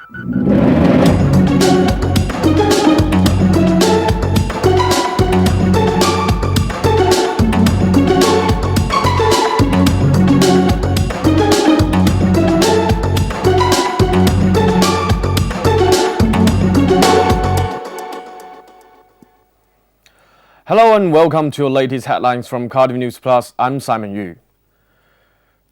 Hello and welcome to your latest headlines from Cardiff News Plus. I'm Simon Yu.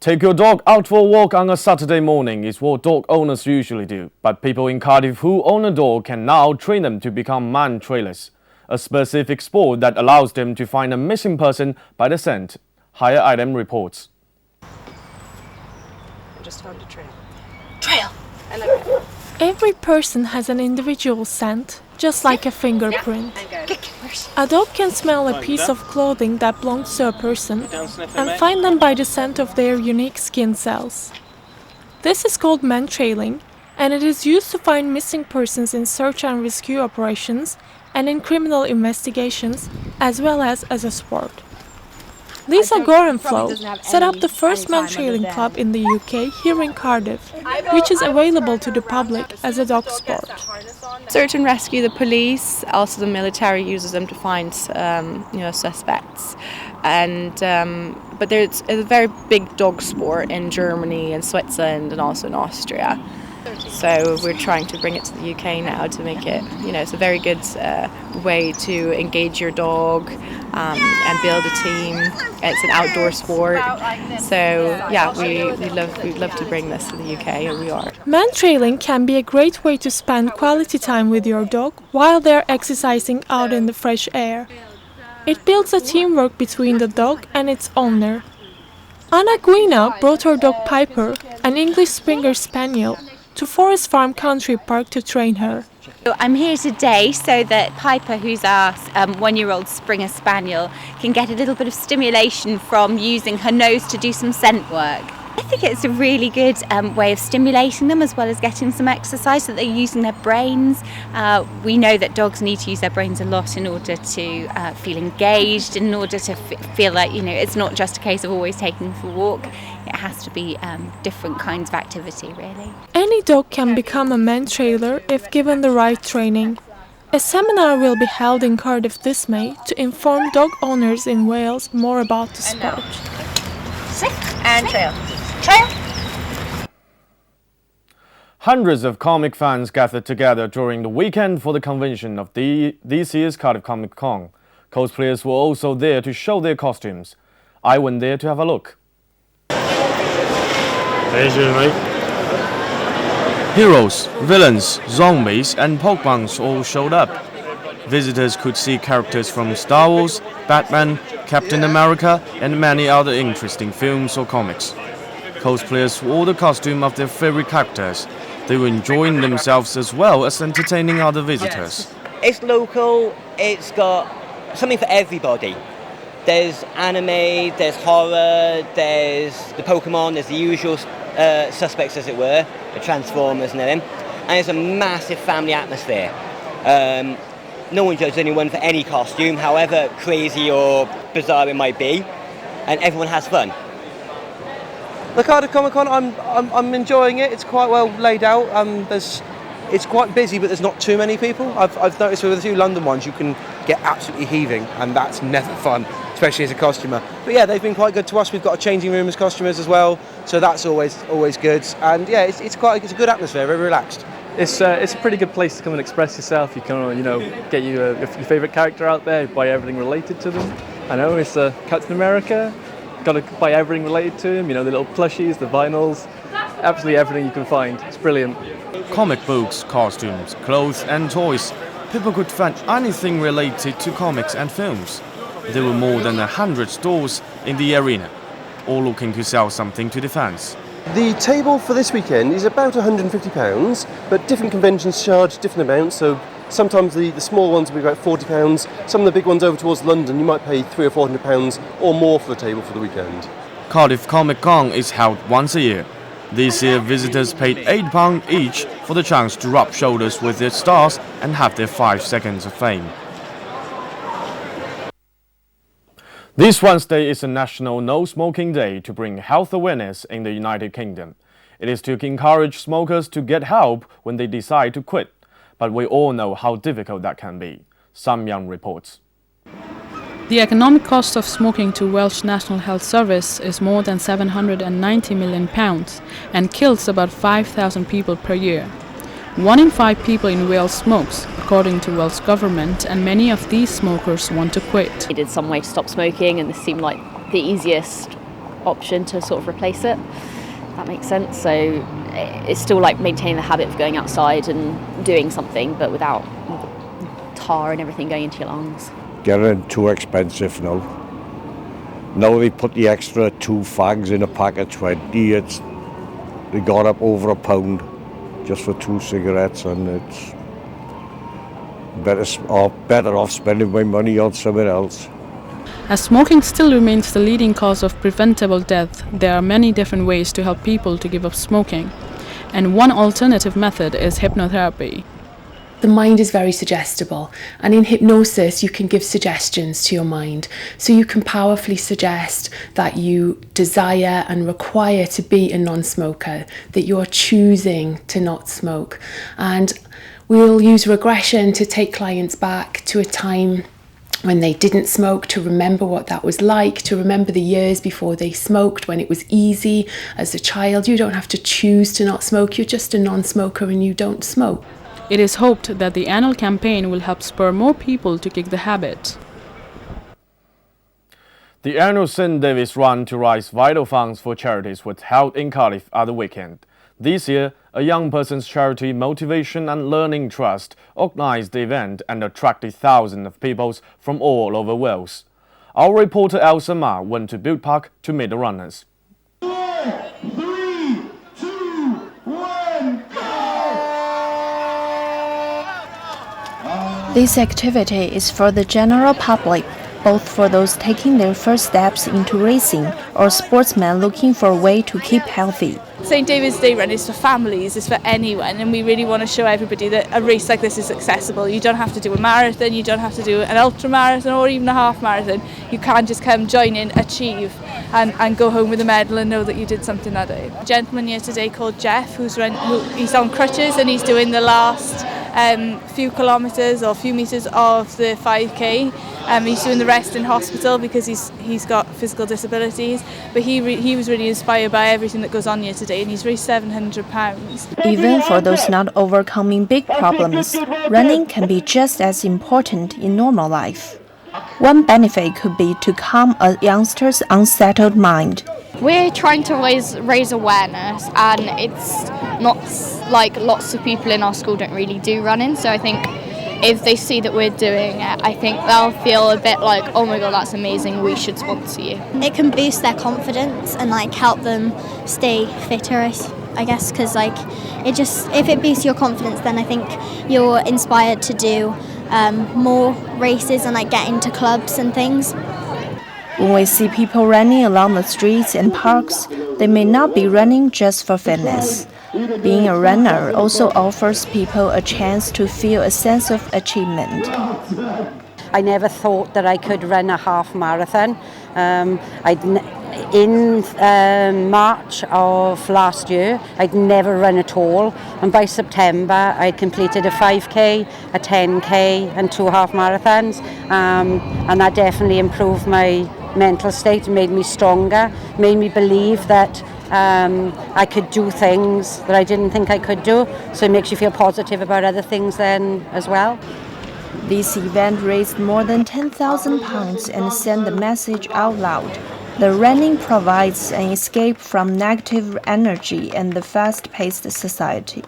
Take your dog out for a walk on a Saturday morning is what dog owners usually do, but people in Cardiff who own a dog can now train them to become man trailers, a specific sport that allows them to find a missing person by the scent. Higher Item reports. I just found a trail. Trail! Every person has an individual scent, just like a fingerprint. A dog can smell a piece of clothing that belongs to a person and find them by the scent of their unique skin cells. This is called man trailing, and it is used to find missing persons in search and rescue operations and in criminal investigations, as well as a sport. Lisa Gorenflow set up the first man trailing club in the UK here in Cardiff, which is available to the public as a dog sport. Search and rescue, the police, also the military uses them to find suspects. And but there's a very big dog sport in Germany and Switzerland and also in Austria. So we're trying to bring it to the UK now to make it, it's a very good way to engage your dog and build a team. It's an outdoor sport. So yeah, we'd love to bring this to the UK, and we are. Man trailing can be a great way to spend quality time with your dog while they're exercising out in the fresh air. It builds a teamwork between the dog and its owner. Anna Guina brought her dog Piper, an English Springer Spaniel, to Forest Farm Country Park to train her. I'm here today so that Piper, who's our one-year-old Springer Spaniel, can get a little bit of stimulation from using her nose to do some scent work. I think it's a really good way of stimulating them as well as getting some exercise so that they're using their brains. We know that dogs need to use their brains a lot in order to feel engaged, in order to feel like, it's not just a case of always taking them for a walk. It has to be different kinds of activity, really. Any dog can become a man trailer if given the right training. A seminar will be held in Cardiff this May to inform dog owners in Wales more about the sport. Sit and trail. Hundreds of comic fans gathered together during the weekend for the convention of this year's Cardiff Comic Con. Cosplayers were also there to show their costumes. I went there to have a look. Heroes, villains, zombies and Pokemons all showed up. Visitors could see characters from Star Wars, Batman, Captain America and many other interesting films or comics. Cosplayers wore the costume of their favorite characters. They were enjoying themselves as well as entertaining other visitors. It's local, it's got something for everybody. There's anime, there's horror, there's the Pokemon, there's the usual suspects as it were, the Transformers and everything. And it's a massive family atmosphere. No one judges anyone for any costume, however crazy or bizarre it might be, and everyone has fun. The Cardiff Comic Con, I'm enjoying it. It's quite well laid out. It's quite busy, but there's not too many people. I've noticed with the two London ones, you can get absolutely heaving, and that's never fun, especially as a costumer. But yeah, they've been quite good to us. We've got a changing room as costumers as well, so that's always good. And yeah, it's a good atmosphere, very relaxed. It's a pretty good place to come and express yourself. You can get your favourite character out there, buy everything related to them. I know it's Captain America. Got to buy everything related to him, the little plushies, the vinyls, absolutely everything you can find. It's brilliant. Comic books, costumes, clothes and toys. People could find anything related to comics and films. There were more than 100 stores in the arena, all looking to sell something to the fans. The table for this weekend is about £150, but different conventions charge different amounts, so sometimes the small ones will be about £40. Some of the big ones over towards London, you might pay £300 or £400 or more for the table for the weekend. Cardiff Comic Con is held once a year. This year, visitors paid £8 each for the chance to rub shoulders with their stars and have their 5 seconds of fame. This Wednesday is a National No Smoking Day to bring health awareness in the United Kingdom. It is to encourage smokers to get help when they decide to quit. But we all know how difficult that can be. Sam Young reports. The economic cost of smoking to Welsh National Health Service is more than £790 million and kills about 5,000 people per year. 1 in 5 people in Wales smokes, according to Welsh government, and many of these smokers want to quit. Needed some way to stop smoking, and this seemed like the easiest option to sort of replace it. That makes sense. So it's still like maintaining the habit of going outside and doing something, but without tar and everything going into your lungs. Getting too expensive now. Now they put the extra 2 fags in a pack of 20. They got up over £1 just for 2 cigarettes, and it's better off spending my money on something else. As smoking still remains the leading cause of preventable death, there are many different ways to help people to give up smoking. And one alternative method is hypnotherapy. The mind is very suggestible, and in hypnosis you can give suggestions to your mind. So you can powerfully suggest that you desire and require to be a non-smoker, that you are choosing to not smoke. And we'll use regression to take clients back to a time when they didn't smoke, to remember what that was like, to remember the years before they smoked, when it was easy as a child. You don't have to choose to not smoke, you're just a non-smoker and you don't smoke. It is hoped that the annual campaign will help spur more people to kick the habit. The annual St. David's Run to raise vital funds for charities was held in Cardiff at the weekend. This year, a young person's charity Motivation and Learning Trust organised the event and attracted thousands of people from all over Wales. Our reporter Elsa Ma went to Build Park to meet the runners. 3, 2, 1, go! This activity is for the general public, both for those taking their first steps into racing or sportsmen looking for a way to keep healthy. St. David's Day Run is for families, it's for anyone, and we really want to show everybody that a race like this is accessible. You don't have to do a marathon, you don't have to do an ultra marathon or even a half marathon. You can just come, join in, achieve and go home with a medal and know that you did something that day. A gentleman here today called Jeff, he's on crutches and he's doing the last few kilometres or few metres of the 5k. He's doing the rest in hospital because he's got physical disabilities, but he was really inspired by everything that goes on here today, and he's raised £700. Even for those not overcoming big problems, running can be just as important in normal life. One benefit could be to calm a youngster's unsettled mind. We're trying to raise awareness, and it's not like lots of people in our school don't really do running, so I think if they see that we're doing it, I think they'll feel a bit like, oh my god, that's amazing, we should sponsor you. It can boost their confidence and like help them stay fitter, I guess, because like if it boosts your confidence, then I think you're inspired to do more races and like get into clubs and things. When we see people running along the streets and parks, they may not be running just for fitness. Being a runner also offers people a chance to feel a sense of achievement. I never thought that I could run a half marathon. In March of last year, I'd never run at all, and by September I'd completed a 5k, a 10k and 2 half marathons, and that definitely improved my mental state, made me stronger, made me believe that I could do things that I didn't think I could do, so it makes you feel positive about other things then as well. This event raised more than £10,000 and sent the message out loud. The running provides an escape from negative energy and the fast-paced society.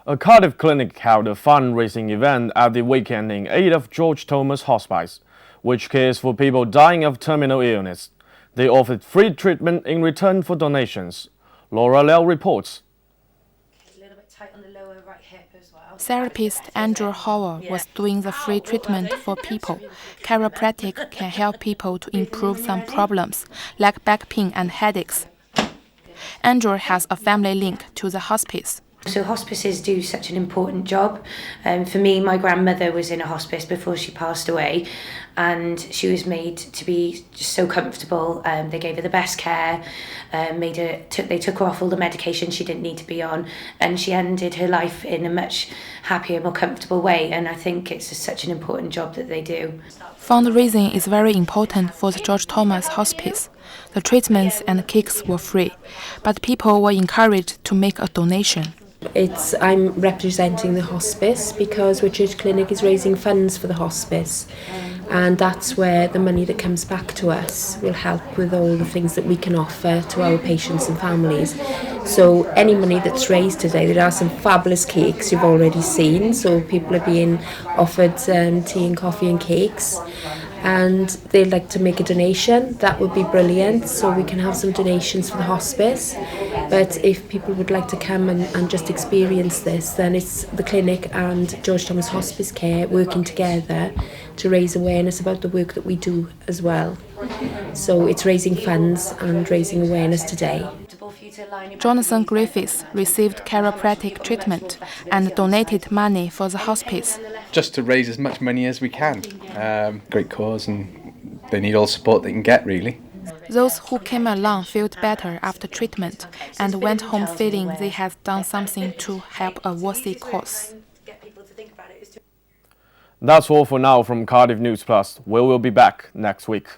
A Cardiff clinic held a fundraising event at the weekend in aid of George Thomas Hospice, which cares for people dying of terminal illness. They offered free treatment in return for donations. Laura Liao reports. Therapist Andrew Howell was doing the free treatment for people. Chiropractic can help people to improve some problems, like back pain and headaches. Andrew has a family link to the hospice. So hospices do such an important job. For me, my grandmother was in a hospice before she passed away, and she was made to be just so comfortable. They gave her the best care, they took her off all the medication she didn't need to be on, and she ended her life in a much happier, more comfortable way. And I think it's just such an important job that they do. Fundraising is very important for the George Thomas Hospice. The treatments and cakes were free, but people were encouraged to make a donation. I'm representing the hospice because Whitchurch Clinic is raising funds for the hospice, and that's where the money that comes back to us will help with all the things that we can offer to our patients and families. So any money that's raised today, there are some fabulous cakes you've already seen, so people are being offered tea and coffee and cakes, and they'd like to make a donation. That would be brilliant, so we can have some donations for the hospice. But if people would like to come and just experience this, then it's the clinic and George Thomas Hospice Care working together to raise awareness about the work that we do as well. So it's raising funds and raising awareness today. Jonathan Griffiths received chiropractic treatment and donated money for the hospice. Just to raise as much money as we can. Great cause, and they need all the support they can get, really. Those who came along felt better after treatment and went home feeling they had done something to help a worthy cause. That's all for now from Cardiff News Plus. We will be back next week.